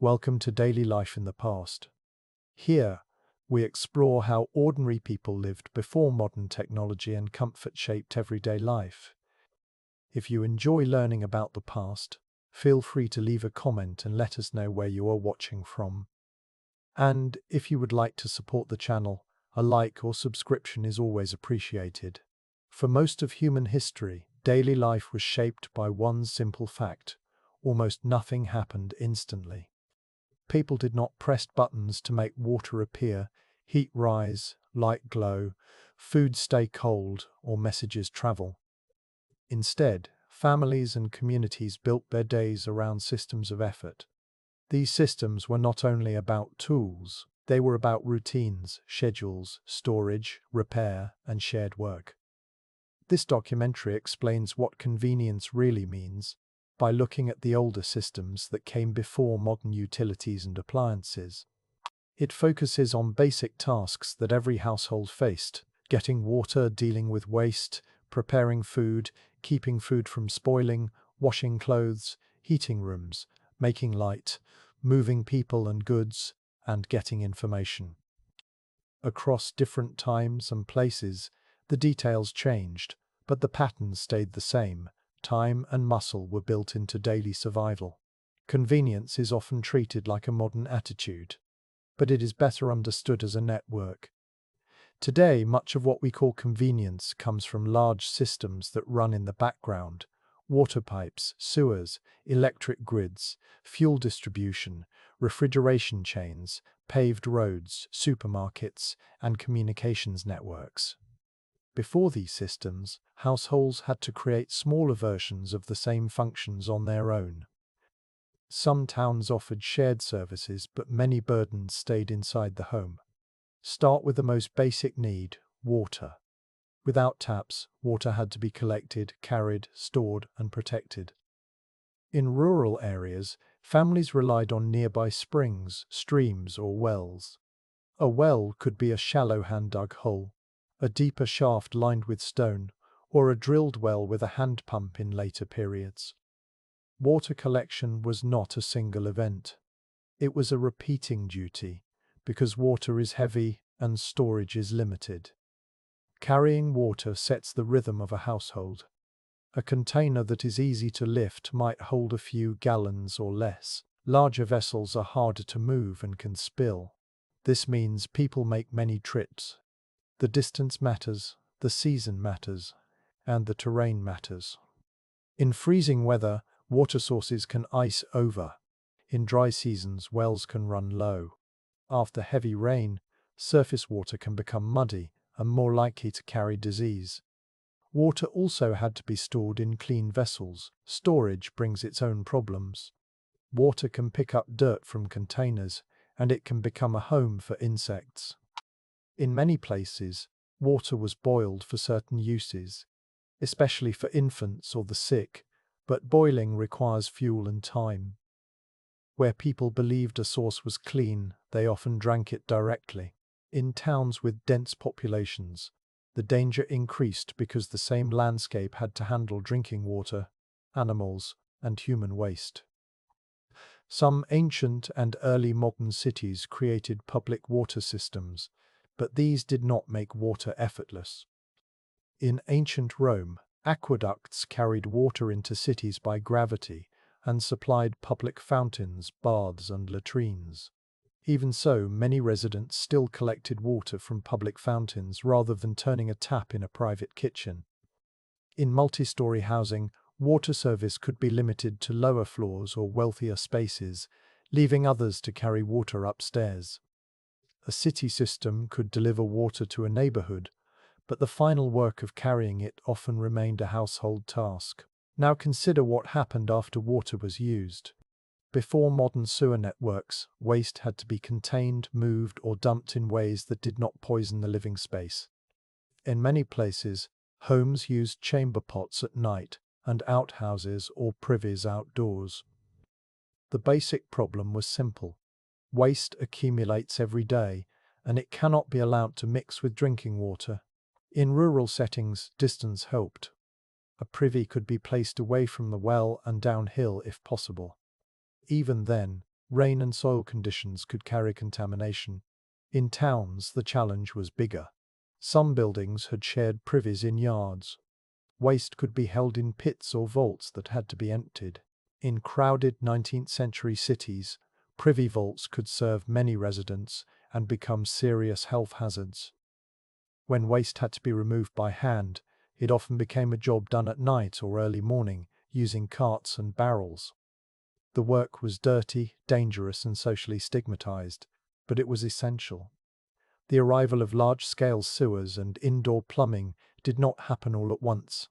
Welcome to Daily Life in the Past. Here, we explore how ordinary people lived before modern technology and comfort shaped everyday life. If you enjoy learning about the past, feel free to leave a comment and let us know where you are watching from. And if you would like to support the channel, a like or subscription is always appreciated. For most of human history, daily life was shaped by one simple fact: almost nothing happened instantly. People did not press buttons to make water appear, heat rise, light glow, food stay cold, or messages travel. Instead, families and communities built their days around systems of effort. These systems were not only about tools, they were about routines, schedules, storage, repair, and shared work. This documentary explains what convenience really means by looking at the older systems that came before modern utilities and appliances. It focuses on basic tasks that every household faced: getting water, dealing with waste, preparing food, keeping food from spoiling, washing clothes, heating rooms, making light, moving people and goods, and getting information. Across different times and places, the details changed, but the patterns stayed the same. Time and muscle were built into daily survival. Convenience is often treated like a modern attitude, but it is better understood as a network. Today, much of what we call convenience comes from large systems that run in the background: water pipes, sewers, electric grids, fuel distribution, refrigeration chains, paved roads, supermarkets, and communications networks. Before these systems, households had to create smaller versions of the same functions on their own. Some towns offered shared services, but many burdens stayed inside the home. Start with the most basic need: water. Without taps, water had to be collected, carried, stored, and protected. In rural areas, families relied on nearby springs, streams, or wells. A well could be a shallow hand-dug hole, a deeper shaft lined with stone, or a drilled well with a hand pump in later periods. Water collection was not a single event. It was a repeating duty, because water is heavy and storage is limited. Carrying water sets the rhythm of a household. A container that is easy to lift might hold a few gallons or less. Larger vessels are harder to move and can spill. This means people make many trips. The distance matters, the season matters, and the terrain matters. In freezing weather, water sources can ice over. In dry seasons, wells can run low. After heavy rain, surface water can become muddy and more likely to carry disease. Water also had to be stored in clean vessels. Storage brings its own problems. Water can pick up dirt from containers, and it can become a home for insects. In many places, water was boiled for certain uses, especially for infants or the sick, but boiling requires fuel and time. Where people believed a source was clean, they often drank it directly. In towns with dense populations, the danger increased because the same landscape had to handle drinking water, animals, and human waste. Some ancient and early modern cities created public water systems, but these did not make water effortless. In ancient Rome, aqueducts carried water into cities by gravity and supplied public fountains, baths, and latrines. Even so, many residents still collected water from public fountains rather than turning a tap in a private kitchen. In multi-story housing, water service could be limited to lower floors or wealthier spaces, leaving others to carry water upstairs. A city system could deliver water to a neighborhood, but the final work of carrying it often remained a household task. Now consider what happened after water was used. Before modern sewer networks, waste had to be contained, moved, or dumped in ways that did not poison the living space. In many places, homes used chamber pots at night and outhouses or privies outdoors. The basic problem was simple: waste accumulates every day, and it cannot be allowed to mix with drinking water. In rural settings, distance helped. A privy could be placed away from the well and downhill if possible. Even then, Rain and soil conditions could carry contamination. In towns, the challenge was bigger. Some buildings had shared privies in yards. Waste could be held in pits or vaults that had to be emptied. In crowded 19th century cities, privy vaults could serve many residents and become serious health hazards. When waste had to be removed by hand, it often became a job done at night or early morning, using carts and barrels. The work was dirty, dangerous, and socially stigmatized, but it was essential. The arrival of large-scale sewers and indoor plumbing did not happen all at once.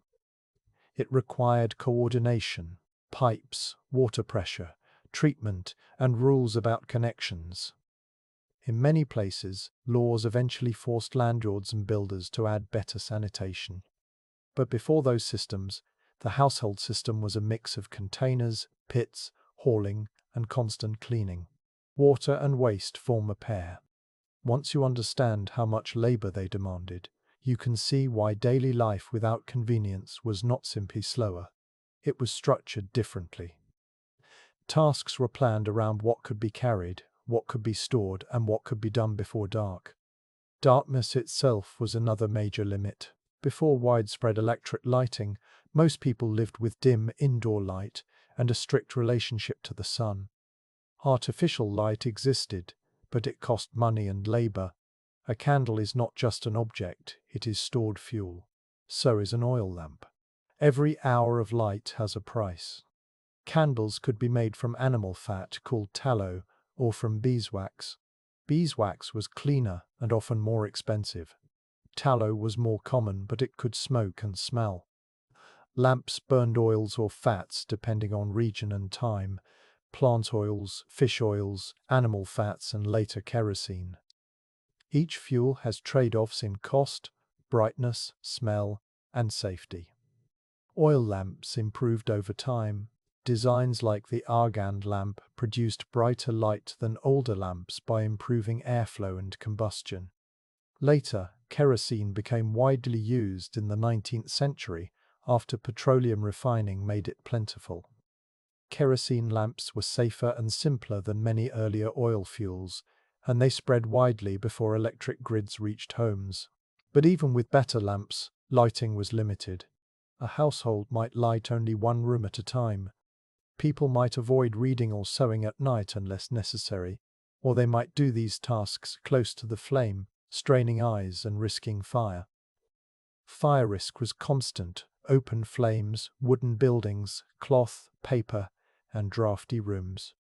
It required coordination, pipes, water pressure, treatment, and rules about connections. In many places, laws eventually forced landlords and builders to add better sanitation. But before those systems, the household system was a mix of containers, pits, hauling, and constant cleaning. Water and waste form a pair. Once you understand how much labor they demanded, you can see why daily life without convenience was not simply slower. It was structured differently. Tasks were planned around what could be carried, what could be stored, and what could be done before dark. Darkness itself was another major limit. Before widespread electric lighting, most people lived with dim indoor light and a strict relationship to the sun. Artificial light existed, but it cost money and labor. A candle is not just an object, it is stored fuel. So is an oil lamp. Every hour of light has a price. Candles could be made from animal fat called tallow or from beeswax. Beeswax was cleaner and often more expensive. Tallow was more common, but it could smoke and smell. Lamps burned oils or fats depending on region and time: plant oils, fish oils, animal fats, and later kerosene. Each fuel has trade-offs in cost, brightness, smell, and safety. Oil lamps improved over time. Designs like the argand lamp produced brighter light than older lamps by improving airflow and combustion. Later, kerosene became widely used in the 19th century after petroleum refining made it plentiful. Kerosene lamps were safer and simpler than many earlier oil fuels, and they spread widely before electric grids reached homes. But even with better lamps, lighting was limited. A household might light only one room at a time. People might avoid reading or sewing at night unless necessary, or they might do these tasks close to the flame, straining eyes and risking fire. Fire risk was constant: open flames, wooden buildings, cloth, paper, and drafty rooms.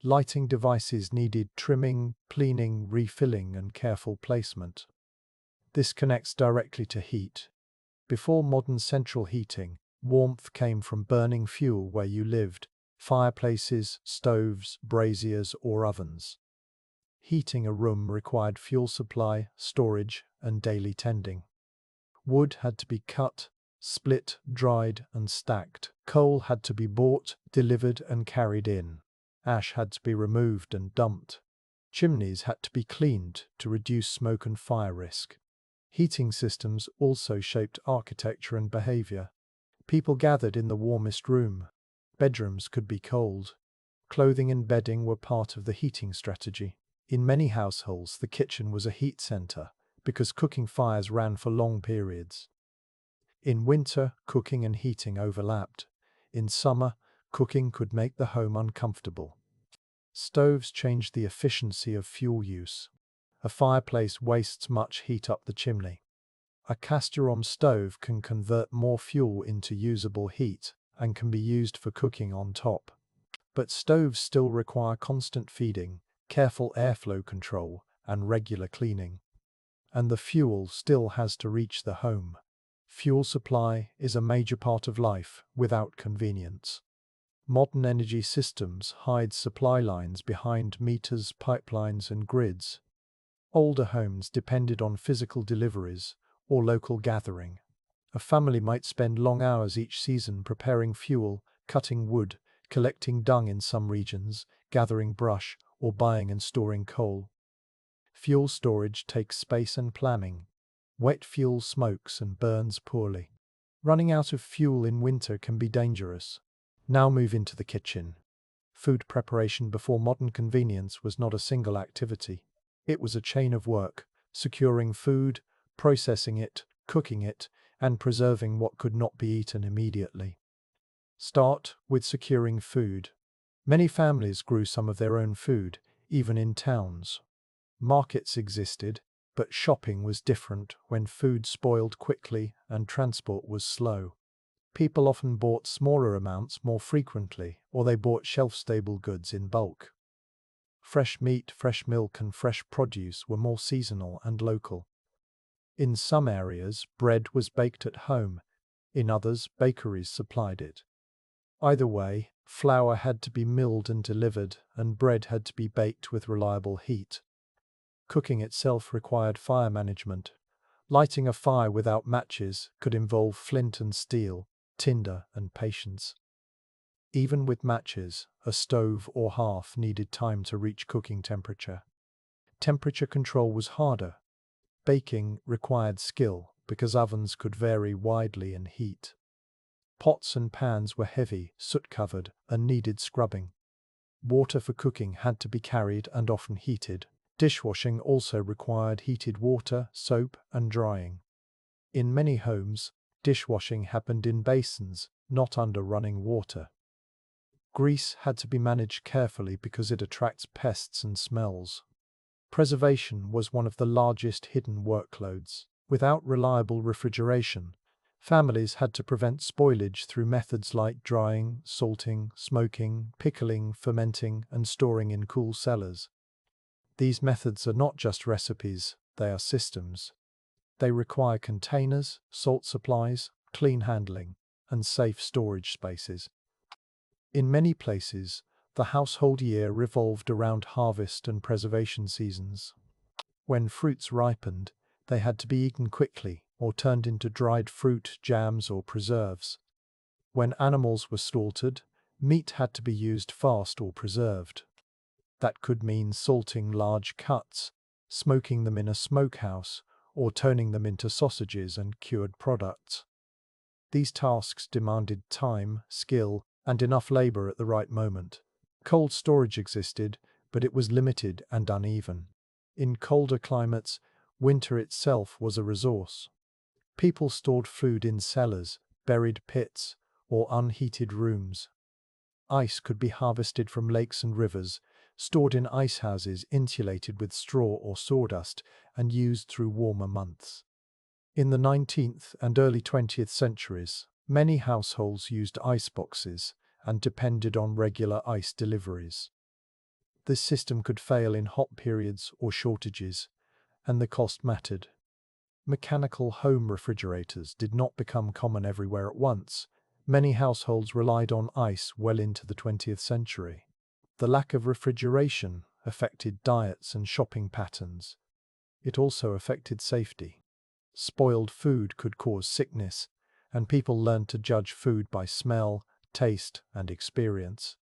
Lighting devices needed trimming, cleaning, refilling, and careful placement. This connects directly to heat. Before modern central heating, warmth came from burning fuel where you lived: fireplaces, stoves, braziers, or ovens. Heating a room required fuel supply, storage, and daily tending. Wood had to be cut, split, dried, and stacked. Coal had to be bought, delivered, and carried in. Ash had to be removed and dumped. Chimneys had to be cleaned to reduce smoke and fire risk. Heating systems also shaped architecture and behavior. People gathered in the warmest room. Bedrooms could be cold. Clothing and bedding were part of the heating strategy. In many households, the kitchen was a heat center because cooking fires ran for long periods. In winter, cooking and heating overlapped. In summer, cooking could make the home uncomfortable. Stoves changed the efficiency of fuel use. A fireplace wastes much heat up the chimney. A cast-iron stove can convert more fuel into usable heat and can be used for cooking on top. But stoves still require constant feeding, careful airflow control, and regular cleaning. And the fuel still has to reach the home. Fuel supply is a major part of life without convenience. Modern energy systems hide supply lines behind meters, pipelines, and grids. Older homes depended on physical deliveries or local gathering. A family might spend long hours each season preparing fuel, cutting wood, collecting dung in some regions, gathering brush, or buying and storing coal. Fuel storage takes space and planning. Wet fuel smokes and burns poorly. Running out of fuel in winter can be dangerous. Now move into the kitchen. Food preparation before modern convenience was not a single activity. It was a chain of work, securing food, processing it, cooking it, and preserving what could not be eaten immediately. Start with securing food. Many families grew some of their own food, even in towns. Markets existed, but shopping was different when food spoiled quickly and transport was slow. People often bought smaller amounts more frequently, or they bought shelf-stable goods in bulk. Fresh meat, fresh milk, and fresh produce were more seasonal and local. In some areas, bread was baked at home. In others, bakeries supplied it. Either way, flour had to be milled and delivered, and bread had to be baked with reliable heat. Cooking itself required fire management. Lighting a fire without matches could involve flint and steel, tinder and patience. Even with matches, a stove or hearth needed time to reach cooking temperature. Temperature control was harder. Baking required skill because ovens could vary widely in heat. Pots and pans were heavy, soot-covered, and needed scrubbing. Water for cooking had to be carried and often heated. Dishwashing also required heated water, soap, and drying. In many homes, dishwashing happened in basins, not under running water. Grease had to be managed carefully because it attracts pests and smells. Preservation was one of the largest hidden workloads. Without reliable refrigeration, families had to prevent spoilage through methods like drying, salting, smoking, pickling, fermenting, and storing in cool cellars. These methods are not just recipes, they are systems. They require containers, salt supplies, clean handling, and safe storage spaces. In many places, the household year revolved around harvest and preservation seasons. When fruits ripened, they had to be eaten quickly or turned into dried fruit, jams, or preserves. When animals were slaughtered, meat had to be used fast or preserved. That could mean salting large cuts, smoking them in a smokehouse, or turning them into sausages and cured products. These tasks demanded time, skill, and enough labor at the right moment. Cold storage existed, but it was limited and uneven. In colder climates, winter itself was a resource. People stored food in cellars, buried pits, or unheated rooms. Ice could be harvested from lakes and rivers, stored in ice houses insulated with straw or sawdust, and used through warmer months. In the 19th and early 20th centuries, many households used ice boxes and depended on regular ice deliveries. This system could fail in hot periods or shortages, and the cost mattered. Mechanical home refrigerators did not become common everywhere at once. Many households relied on ice well into the 20th century. The lack of refrigeration affected diets and shopping patterns. It also affected safety. Spoiled food could cause sickness, and people learned to judge food by smell, taste, and experience.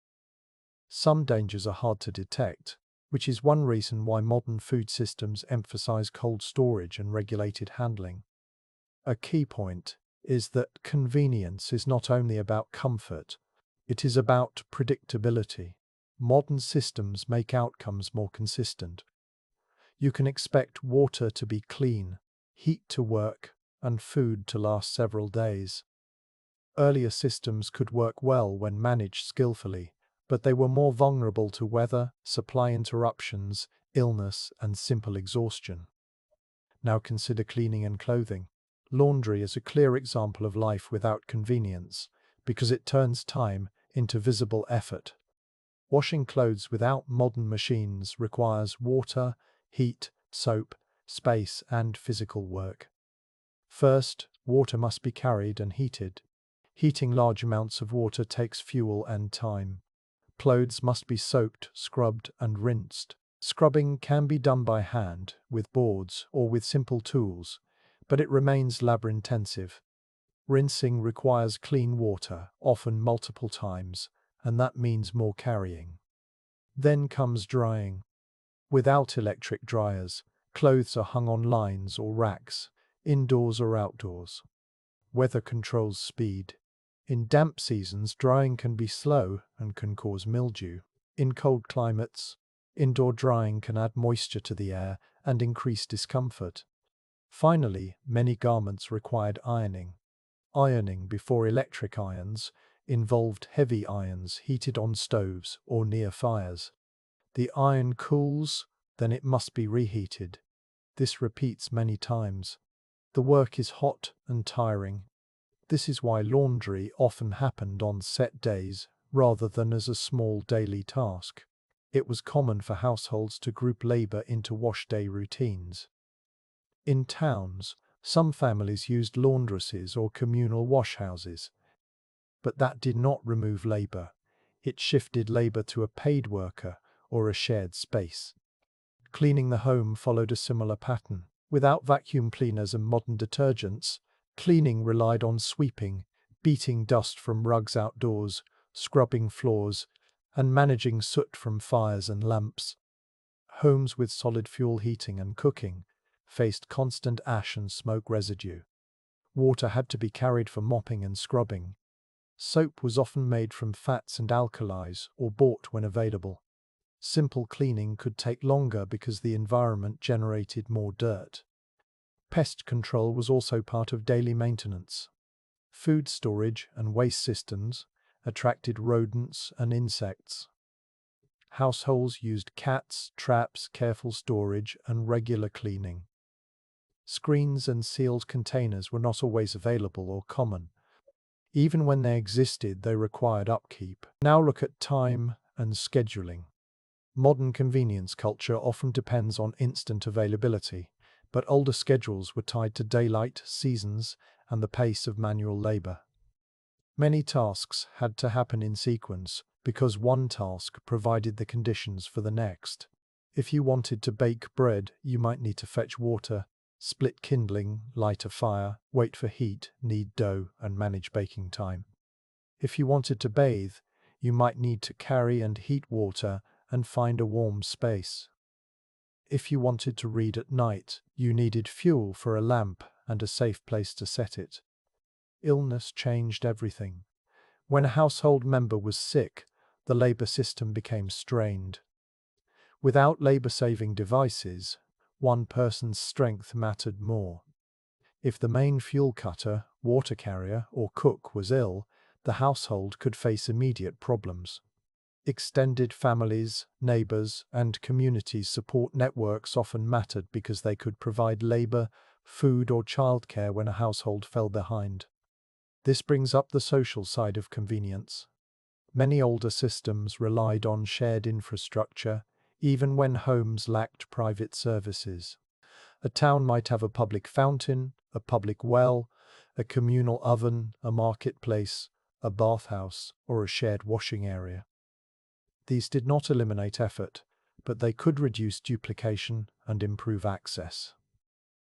Some dangers are hard to detect, which is one reason why modern food systems emphasize cold storage and regulated handling. A key point is that convenience is not only about comfort, it is about predictability. Modern systems make outcomes more consistent. You can expect water to be clean, heat to work, and food to last several days. Earlier systems could work well when managed skillfully, but they were more vulnerable to weather, supply interruptions, illness, and simple exhaustion. Now consider cleaning and clothing. Laundry is a clear example of life without convenience, because it turns time into visible effort. Washing clothes without modern machines requires water, heat, soap, space, and physical work. First, water must be carried and heated. Heating large amounts of water takes fuel and time. Clothes must be soaked, scrubbed, and rinsed. Scrubbing can be done by hand, with boards, or with simple tools, but it remains labor-intensive. Rinsing requires clean water, often multiple times, and that means more carrying. Then comes drying. Without electric dryers, clothes are hung on lines or racks, indoors or outdoors. Weather controls speed. In damp seasons, drying can be slow and can cause mildew. In cold climates, indoor drying can add moisture to the air and increase discomfort. Finally, many garments required ironing. Ironing before electric irons involved heavy irons heated on stoves or near fires. The iron cools, then it must be reheated. This repeats many times. The work is hot and tiring. This is why laundry often happened on set days rather than as a small daily task. It was common for households to group labor into wash day routines. In towns, some families used laundresses or communal washhouses. But that did not remove labor. It shifted labor to a paid worker or a shared space. Cleaning the home followed a similar pattern. Without vacuum cleaners and modern detergents, cleaning relied on sweeping, beating dust from rugs outdoors, scrubbing floors, and managing soot from fires and lamps. Homes with solid fuel heating and cooking faced constant ash and smoke residue. Water had to be carried for mopping and scrubbing. Soap was often made from fats and alkalis or bought when available. Simple cleaning could take longer because the environment generated more dirt. Pest control was also part of daily maintenance. Food storage and waste systems attracted rodents and insects. Households used cats, traps, careful storage, and regular cleaning. Screens and sealed containers were not always available or common. Even when they existed, they required upkeep. Now look at time and scheduling. Modern convenience culture often depends on instant availability, but older schedules were tied to daylight, seasons, and the pace of manual labor. Many tasks had to happen in sequence because one task provided the conditions for the next. If you wanted to bake bread, you might need to fetch water, split kindling, light a fire, wait for heat, knead dough, and manage baking time. If you wanted to bathe, you might need to carry and heat water and find a warm space. If you wanted to read at night, you needed fuel for a lamp and a safe place to set it. Illness changed everything. When a household member was sick, the labor system became strained. Without labor-saving devices, one person's strength mattered more. If the main fuel cutter, water carrier, or cook was ill, the household could face immediate problems. Extended families, neighbors, and community support networks often mattered because they could provide labor, food, or childcare when a household fell behind. This brings up the social side of convenience. Many older systems relied on shared infrastructure, even when homes lacked private services. A town might have a public fountain, a public well, a communal oven, a marketplace, a bathhouse, or a shared washing area. These did not eliminate effort, but they could reduce duplication and improve access.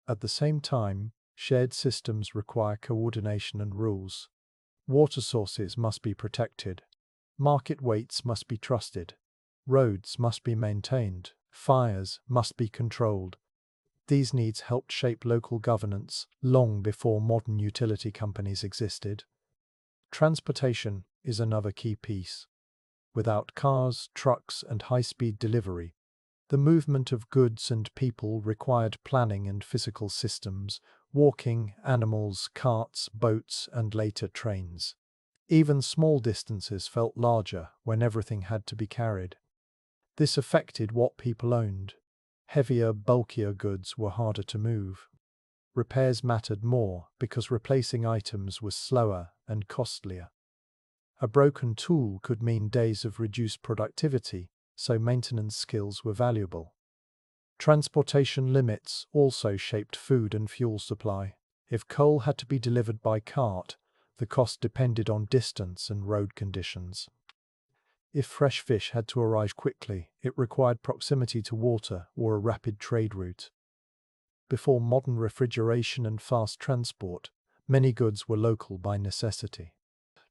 At the same time, shared systems require coordination and rules. Water sources must be protected. Market weights must be trusted. Roads must be maintained. Fires must be controlled. These needs helped shape local governance long before modern utility companies existed. Transportation is another key piece. Without cars, trucks, and high-speed delivery, the movement of goods and people required planning and physical systems, walking, animals, carts, boats, and later trains. Even small distances felt larger when everything had to be carried. This affected what people owned. Heavier, bulkier goods were harder to move. Repairs mattered more because replacing items was slower and costlier. A broken tool could mean days of reduced productivity, so maintenance skills were valuable. Transportation limits also shaped food and fuel supply. If coal had to be delivered by cart, the cost depended on distance and road conditions. If fresh fish had to arrive quickly, it required proximity to water or a rapid trade route. Before modern refrigeration and fast transport, many goods were local by necessity.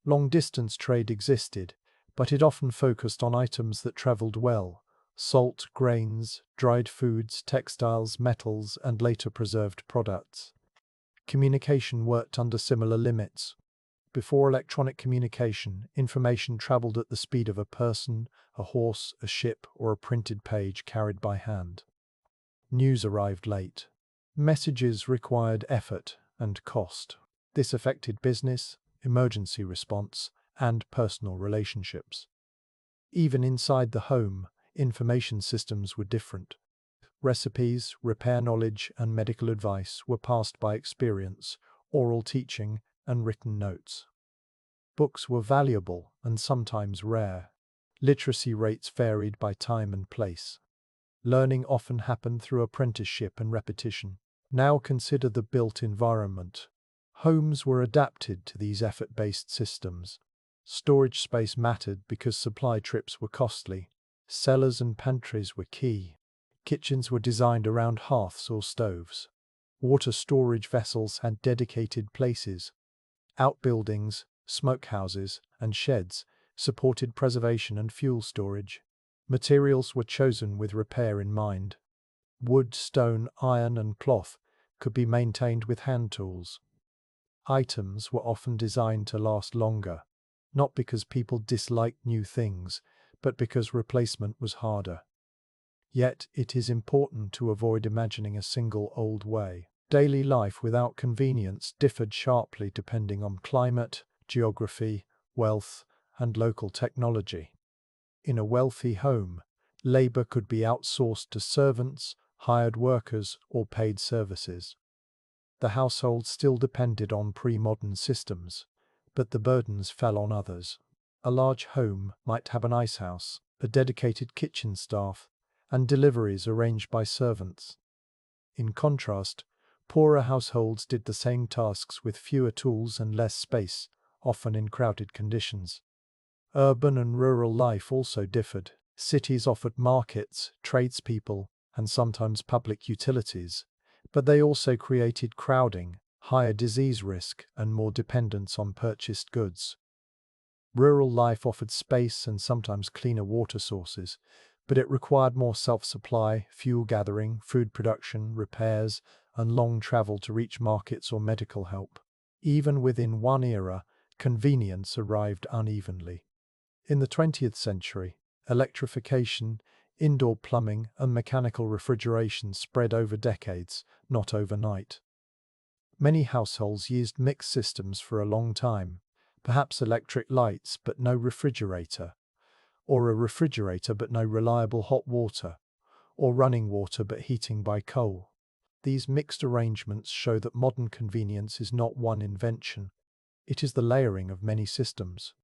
Long-distance trade existed, but it often focused on items that traveled well: salt, grains, dried foods, textiles, metals, and later preserved products. Communication worked under similar limits. Before electronic communication, information traveled at the speed of a person, a horse, a ship, or a printed page carried by hand. News arrived late. Messages required effort and cost. This affected business, emergency response, and personal relationships. Even inside the home, information systems were different. Recipes, repair knowledge, and medical advice were passed by experience, oral teaching, and written notes. Books were valuable and sometimes rare. Literacy rates varied by time and place. Learning often happened through apprenticeship and repetition. Now consider the built environment. Homes were adapted to these effort-based systems. Storage space mattered because supply trips were costly. Cellars and pantries were key. Kitchens were designed around hearths or stoves. Water storage vessels had dedicated places. Outbuildings, smokehouses, and sheds supported preservation and fuel storage. Materials were chosen with repair in mind. Wood, stone, iron, and cloth could be maintained with hand tools. Items were often designed to last longer, not because people disliked new things, but because replacement was harder. Yet it is important to avoid imagining a single old way. Daily life without convenience differed sharply depending on climate, geography, wealth, and local technology. In a wealthy home, labor could be outsourced to servants, hired workers, or paid services. The household still depended on pre-modern systems, but the burdens fell on others. A large home might have an ice house, a dedicated kitchen staff, and deliveries arranged by servants. In contrast, poorer households did the same tasks with fewer tools and less space, often in crowded conditions. Urban and rural life also differed. Cities offered markets, tradespeople, and sometimes public utilities, but they also created crowding, higher disease risk, and more dependence on purchased goods. Rural life offered space and sometimes cleaner water sources, but it required more self-supply, fuel gathering, food production, repairs, and long travel to reach markets or medical help. Even within one era, convenience arrived unevenly. In the 20th century, electrification, indoor plumbing, and mechanical refrigeration spread over decades, not overnight. Many households used mixed systems for a long time, perhaps electric lights but no refrigerator, or a refrigerator but no reliable hot water, or running water but heating by coal. These mixed arrangements show that modern convenience is not one invention. It is the layering of many systems.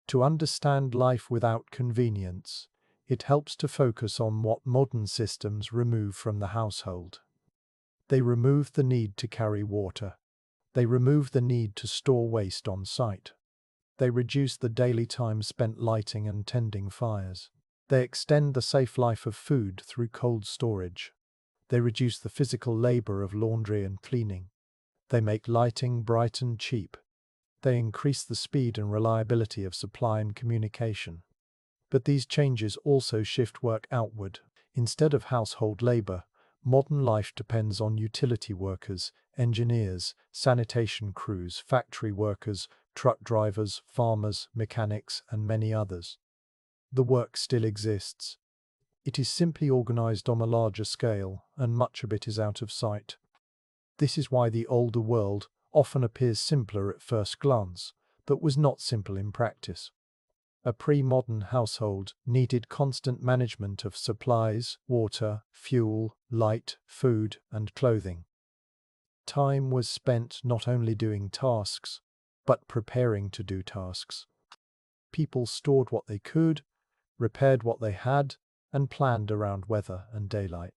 To understand life without convenience, it helps to focus on what modern systems remove from the household. They remove the need to carry water. They remove the need to store waste on site. They reduce the daily time spent lighting and tending fires. They extend the safe life of food through cold storage. They reduce the physical labor of laundry and cleaning. They make lighting bright and cheap. They increase the speed and reliability of supply and communication. But these changes also shift work outward. Instead of household labor, modern life depends on utility workers, engineers, sanitation crews, factory workers, truck drivers, farmers, mechanics, and many others. The work still exists. It is simply organized on a larger scale, and much of it is out of sight. This is why the older world often appears simpler at first glance, but was not simple in practice. A pre-modern household needed constant management of supplies, water, fuel, light, food, and clothing. Time was spent not only doing tasks, but preparing to do tasks. People stored what they could, repaired what they had, and planned around weather and daylight.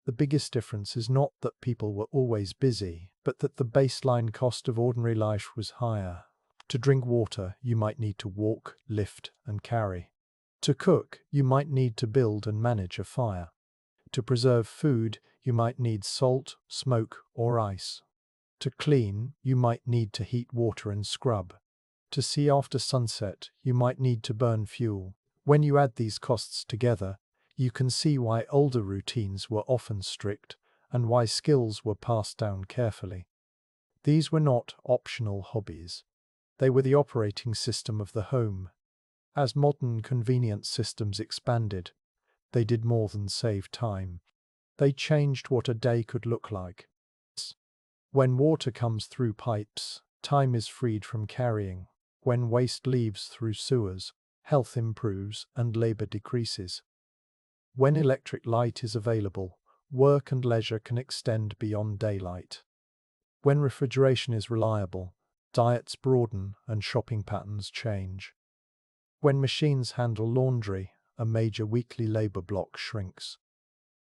The biggest difference is not that people were always busy, but that the baseline cost of ordinary life was higher. To drink water, you might need to walk, lift, and carry. To cook, you might need to build and manage a fire. To preserve food, you might need salt, smoke, or ice. To clean, you might need to heat water and scrub. To see after sunset, you might need to burn fuel. When you add these costs together, you can see why older routines were often strict and why skills were passed down carefully. These were not optional hobbies. They were the operating system of the home. As modern convenience systems expanded, they did more than save time. They changed what a day could look like. When water comes through pipes, time is freed from carrying. When waste leaves through sewers, health improves and labor decreases. When electric light is available, work and leisure can extend beyond daylight. When refrigeration is reliable, diets broaden and shopping patterns change. When machines handle laundry, a major weekly labor block shrinks.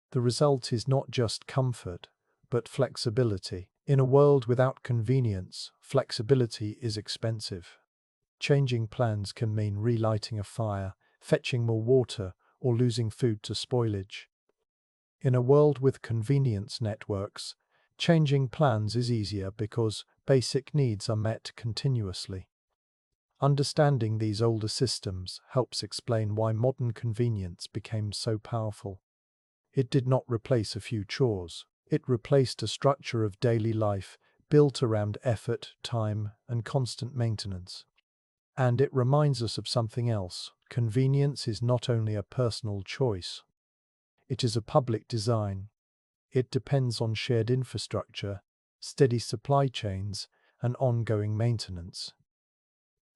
The result is not just comfort, but flexibility. In a world without convenience, flexibility is expensive. Changing plans can mean relighting a fire, fetching more water, or losing food to spoilage. In a world with convenience networks, changing plans is easier because basic needs are met continuously. Understanding these older systems helps explain why modern convenience became so powerful. It did not replace a few chores. It replaced a structure of daily life built around effort, time, and constant maintenance. And it reminds us of something else. Convenience is not only a personal choice. It is a public design. It depends on shared infrastructure, steady supply chains, and ongoing maintenance.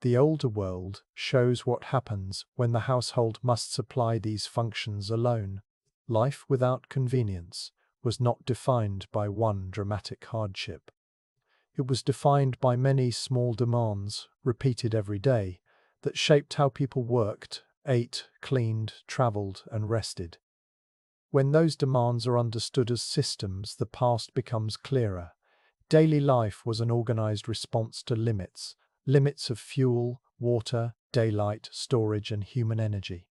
The older world shows what happens when the household must supply these functions alone. Life without convenience was not defined by one dramatic hardship. It was defined by many small demands, repeated every day, that shaped how people worked, ate, cleaned, traveled, and rested. When those demands are understood as systems, the past becomes clearer. Daily life was an organized response to limits of fuel, water, daylight, storage, and human energy.